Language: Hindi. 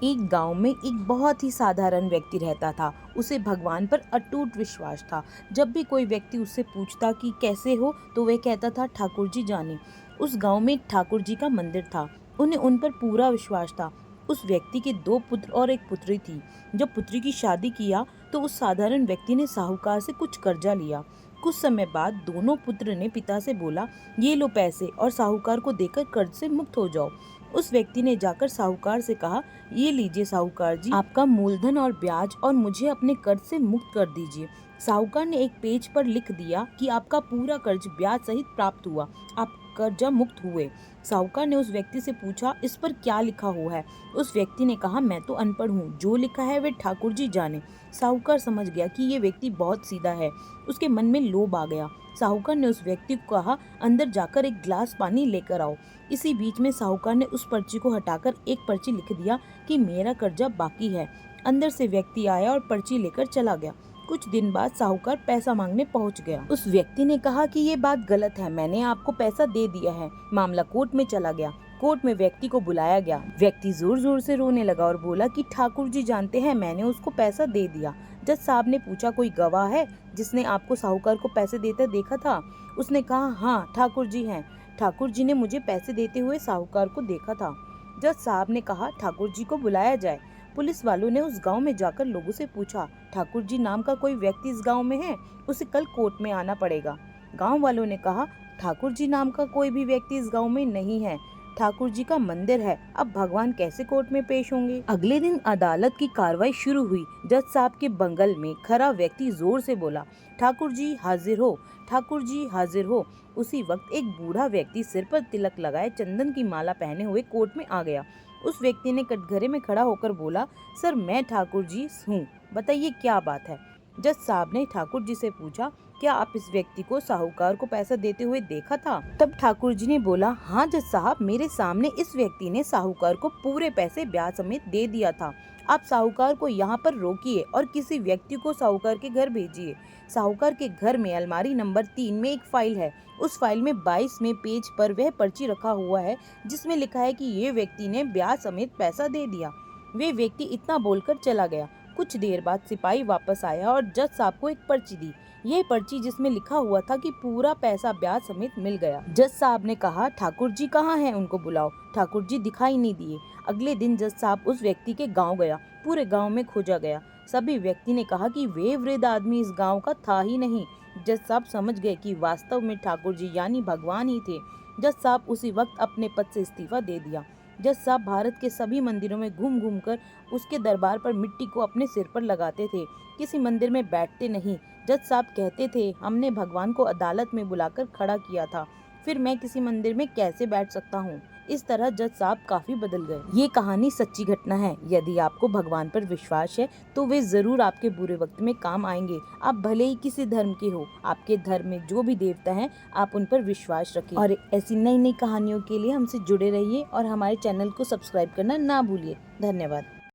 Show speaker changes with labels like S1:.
S1: एक गांव में एक बहुत ही साधारण व्यक्ति रहता था। उसे भगवान पर अटूट विश्वास था। जब भी कोई व्यक्ति उससे पूछता कि कैसे हो, तो वह कहता था, ठाकुर जी जाने। उस गांव में एक ठाकुर जी का मंदिर था। उन्हें उन पर पूरा विश्वास था। उस व्यक्ति के 2 पुत्र और एक पुत्री थी। जब पुत्री की शादी किया तो उस साधारण व्यक्ति ने साहूकार से कुछ कर्जा लिया। कुछ समय बाद दोनों पुत्र ने पिता से बोला, ये लो पैसे और साहूकार को देकर कर्ज से मुक्त हो जाओ। उस व्यक्ति ने जाकर साहूकार से कहा, ये लीजिए साहूकार जी, आपका मूलधन और ब्याज, और मुझे अपने कर्ज से मुक्त कर दीजिए। साहूकार ने एक पेज पर लिख दिया कि आपका पूरा कर्ज ब्याज सहित प्राप्त हुआ, आप कर्जा मुक्त हुए। साहूकार ने उस व्यक्ति से पूछा, इस पर क्या लिखा हुआ है? उस व्यक्ति ने कहा, मैं तो अनपढ़ हूँ, जो लिखा है वे ठाकुर जी जाने। साहूकार समझ गया कि ये व्यक्ति बहुत सीधा है। उसके मन में लोभ आ गया। साहूकार ने उस व्यक्ति को कहा, अंदर जाकर एक गिलास पानी लेकर आओ। इसी बीच में साहूकार ने उस पर्ची को हटाकर एक पर्ची लिख दिया कि मेरा कर्जा बाकी है। अंदर से व्यक्ति आया और पर्ची लेकर चला गया। कुछ दिन बाद साहूकार पैसा मांगने पहुंच गया। उस व्यक्ति ने कहा कि ये बात गलत है, मैंने आपको पैसा दे दिया है। मामला कोर्ट में चला गया। कोर्ट में व्यक्ति को बुलाया गया। व्यक्ति जोर जोर से रोने लगा और बोला कि ठाकुर जी जानते हैं, मैंने उसको पैसा दे दिया। जज साहब ने पूछा, कोई गवाह है जिसने आपको साहूकार को पैसे देते देखा था? उसने कहा, हाँ ठाकुर जी हैं। ठाकुर जी ने मुझे पैसे देते हुए साहूकार को देखा था। जज साहब ने कहा, ठाकुर जी को बुलाया जाए। पुलिस वालों ने उस गांव में जाकर लोगों से पूछा, ठाकुर जी नाम का कोई व्यक्ति इस गांव में है? उसे कल कोर्ट में आना पड़ेगा। गांव वालों ने कहा, ठाकुर जी नाम का कोई भी व्यक्ति इस गांव में नहीं है। ठाकुर जी का मंदिर है, अब भगवान कैसे कोर्ट में पेश होंगे? अगले दिन अदालत की कार्रवाई शुरू हुई। जज साहब के बंगल में खड़ा व्यक्ति जोर से बोला, ठाकुर जी हाजिर हो, ठाकुर जी हाजिर हो। उसी वक्त एक बूढ़ा व्यक्ति सिर पर तिलक लगाए, चंदन की माला पहने हुए कोर्ट में आ गया। उस व्यक्ति ने कटघरे में खड़ा होकर बोला, सर मैं ठाकुर जी हूँ, बताइए क्या बात है? जज साहब ने ठाकुर जी से पूछा, क्या आप इस व्यक्ति को साहूकार को पैसा देते हुए देखा था? तब ठाकुर जी ने बोला, हाँ जज साहब, मेरे सामने इस व्यक्ति ने साहूकार को पूरे पैसे ब्याज समेत दे दिया था। आप साहूकार को यहाँ पर रोकिए और किसी व्यक्ति को साहूकार के घर भेजिए। साहूकार के घर में अलमारी नंबर 3 में एक फाइल है। उस फाइल में 22वें पेज पर वह पर्ची रखा हुआ है जिसमें लिखा है कि ये व्यक्ति ने ब्याज समेत पैसा दे दिया। वे व्यक्ति इतना बोलकर चला गया। कुछ देर बाद सिपाही वापस आया और जज साहब को एक पर्ची दी। ये पर्ची जिसमें लिखा हुआ था कि पूरा पैसा ब्याज समेत मिल गया। जज साहब ने कहा, ठाकुर जी कहाँ हैं? उनको बुलाओ। ठाकुर जी दिखाई नहीं दिए। अगले दिन जज साहब उस व्यक्ति के गांव गया। पूरे गांव में खोजा गया। सभी व्यक्ति ने कहा कि वे वृद्ध आदमी इस गांव का था ही नहीं। जज साहब समझ गए कि वास्तव में ठाकुर जी यानी भगवान ही थे। जज साहब उसी वक्त अपने पद से इस्तीफा दे दिया। जज साहब भारत के सभी मंदिरों में घूम घूम कर उसके दरबार पर मिट्टी को अपने सिर पर लगाते थे। किसी मंदिर में बैठते नहीं। जज साहब कहते थे, हमने भगवान को अदालत में बुलाकर खड़ा किया था, फिर मैं किसी मंदिर में कैसे बैठ सकता हूँ? इस तरह जज साहब काफी बदल गए। ये कहानी सच्ची घटना है। यदि आपको भगवान पर विश्वास है तो वे जरूर आपके बुरे वक्त में काम आएंगे। आप भले ही किसी धर्म के हो, आपके धर्म में जो भी देवता हैं, आप उन पर विश्वास रखें। और ऐसी नई नई कहानियों के लिए हमसे जुड़े रहिए और हमारे चैनल को सब्सक्राइब करना ना भूलिए। धन्यवाद।